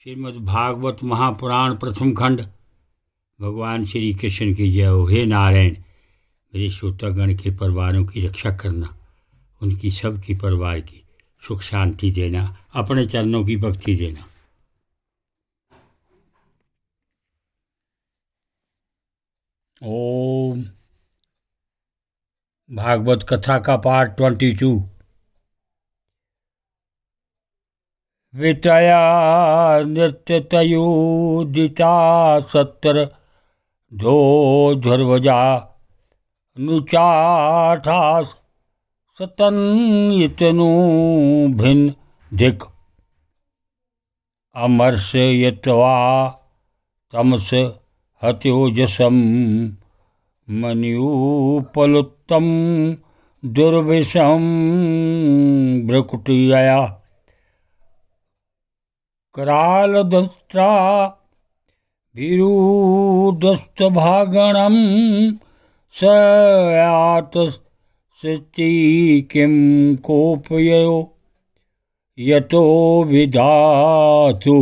श्रीमद् भागवत महापुराण प्रथम खंड। भगवान श्री कृष्ण की जय हो। हे नारायण, मेरे श्रोतागण के परिवारों की रक्षा करना, उनकी सबकी परिवार की सुख शांति देना, अपने चरणों की भक्ति देना। ओम। भागवत कथा का पाठ 22। वितया नृत्यतयोदिता सत्र धोर्वजा नुचाठास सतन्यतनु भिन्न धिक अमर्षयत्वा तमस हत्योजसम मन्युपलुत्तम दुर्विषम भ्रकुटिया करालदंष्ट्रा विरूढस्थभागणं सयातस्ति किं कोपयो यतो विधातु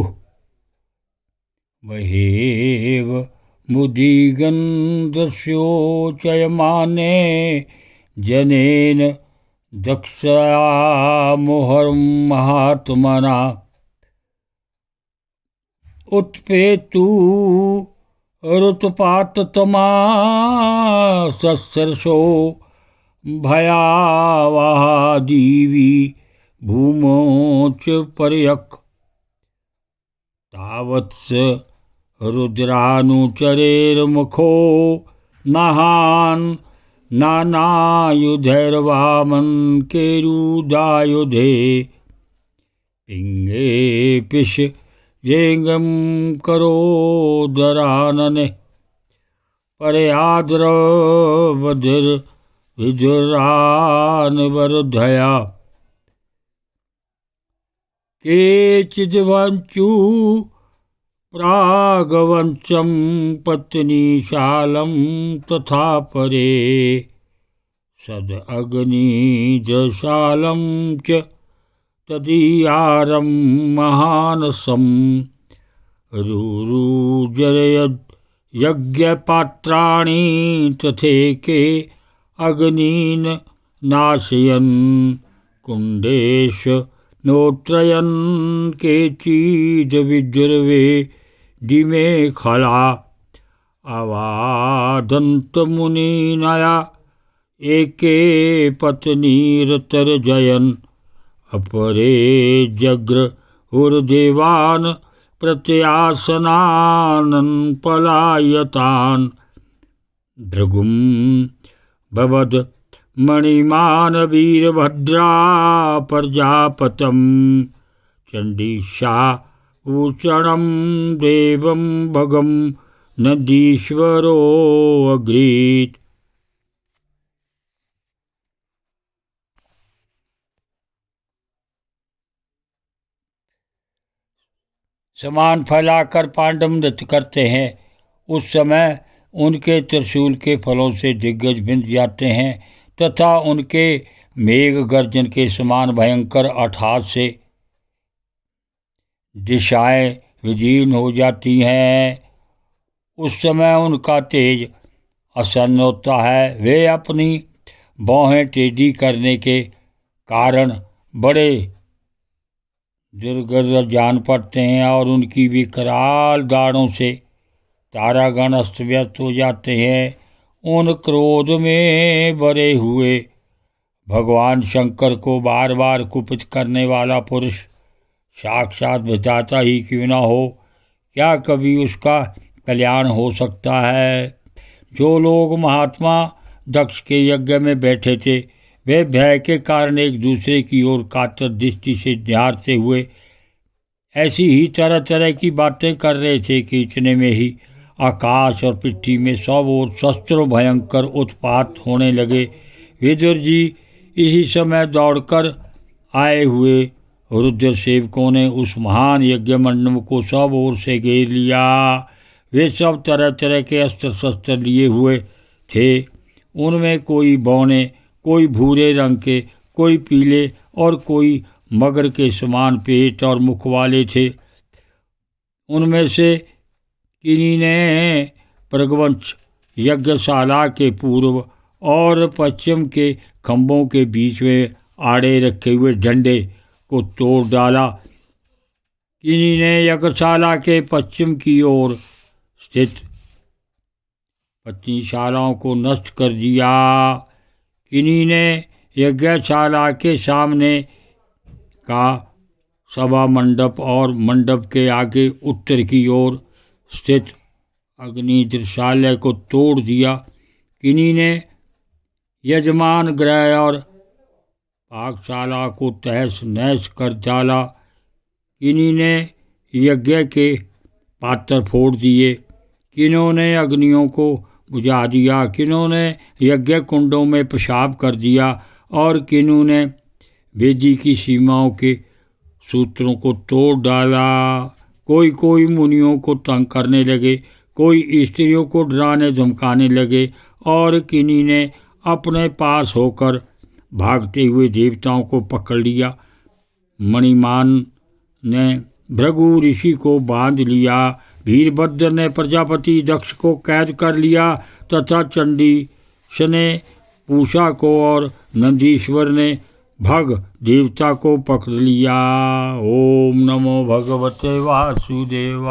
महेव मुदिगन्धस्योचयमाने जनेन दक्षया मुहुर्महात्मना उत्पेतु ऋतुपाततमा सत्सरसो भयावहा दीवी भूमोच पर्यक तावत्स रुद्रानुचरेर्मुखो नहान् नानायुधैर्वामन् केरुदायुधे पिंगे पिश येंगम करोदरानने परयाद्रवधिर विजुरानवरुधया केचिद्वंचु प्रागवंशं पत्नीशालं तथा परे सदग्निजशालं च तदीयारं महानसं रुरुजरयद् यज्ञपात्राणि तथेके अग्नीन् नाशयन् कुण्डेश नोत्रयन् केचिद्विजुर्वे दिमे खला अवादन्तमुनिनया एके पत्नीरतर्जयन् अपरे जग्रहुर्देवान् प्रत्यासनान् पलायतान् भृगुं भवद मणिमान वीरभद्रा प्रजापतं चण्डीशा भूषणं देवं भगं नदीश्वरो अग्रीत्। समान फैलाकर पांडव नृत्य करते हैं। उस समय उनके त्रिशूल के फलों से दिग्गज बिंद जाते हैं तथा उनके मेघ गर्जन के समान भयंकर अट्टहास से दिशाएं विदीर्ण हो जाती हैं। उस समय उनका तेज असन्न होता है। वे अपनी भौहें टेढ़ी करने के कारण बड़े दुर्गर्र जान पड़ते हैं और उनकी विकराल दाढ़ों से तारागण अस्त व्यस्त हो जाते हैं। उन क्रोध में भरे हुए भगवान शंकर को बार बार कुपित करने वाला पुरुष साक्षात विधाता ही क्यों न हो, क्या कभी उसका कल्याण हो सकता है? जो लोग महात्मा दक्ष के यज्ञ में बैठे थे वे भय के कारण एक दूसरे की ओर कातर दृष्टि से निहारते हुए ऐसी ही तरह तरह की बातें कर रहे थे कि इतने में ही आकाश और पृथ्वी में सब ओर शस्त्रों भयंकर उत्पात होने लगे। विदुर जी इसी समय दौड़कर आए हुए रुद्र सेवकों ने उस महान यज्ञ मंडप को सब ओर से घेर लिया। वे सब तरह तरह के अस्त्र शस्त्र लिए हुए थे। उनमें कोई बौने, कोई भूरे रंग के, कोई पीले और कोई मगर के समान पेट और मुख वाले थे। उनमें से किन्हीं ने प्रगवंश यज्ञशाला के पूर्व और पश्चिम के खंभों के बीच में आड़े रखे हुए डंडे को तोड़ डाला। किन्हीं ने यज्ञशाला के पश्चिम की ओर स्थित पत्नीशालाओं को नष्ट कर दिया। किन्हीं ने यज्ञशाला के सामने का सभा मंडप और मंडप के आगे उत्तर की ओर स्थित अग्निद्रशालय को तोड़ दिया। किन्हीं ने यजमान गृह और पाकशाला को तहस नहस कर डाला। किन्हीं ने यज्ञ के पात्र फोड़ दिए। किन्होंने अग्नियों को बुझा दिया। किन्होंने यज्ञ कुंडों में पेशाब कर दिया और किन्हों ने वेदी की सीमाओं के सूत्रों को तोड़ डाला। कोई मुनियों को तंग करने लगे, कोई स्त्रियों को डराने धमकाने लगे और किन्हीं ने अपने पास होकर भागते हुए देवताओं को पकड़ लिया। मणिमान ने भृगु ऋषि को बांध लिया। वीरभद्र ने प्रजापति दक्ष को कैद कर लिया तथा चंडीश ने पूषा को और नंदीश्वर ने भग देवता को पकड़ लिया। ओम नमो भगवते वासुदेवाय।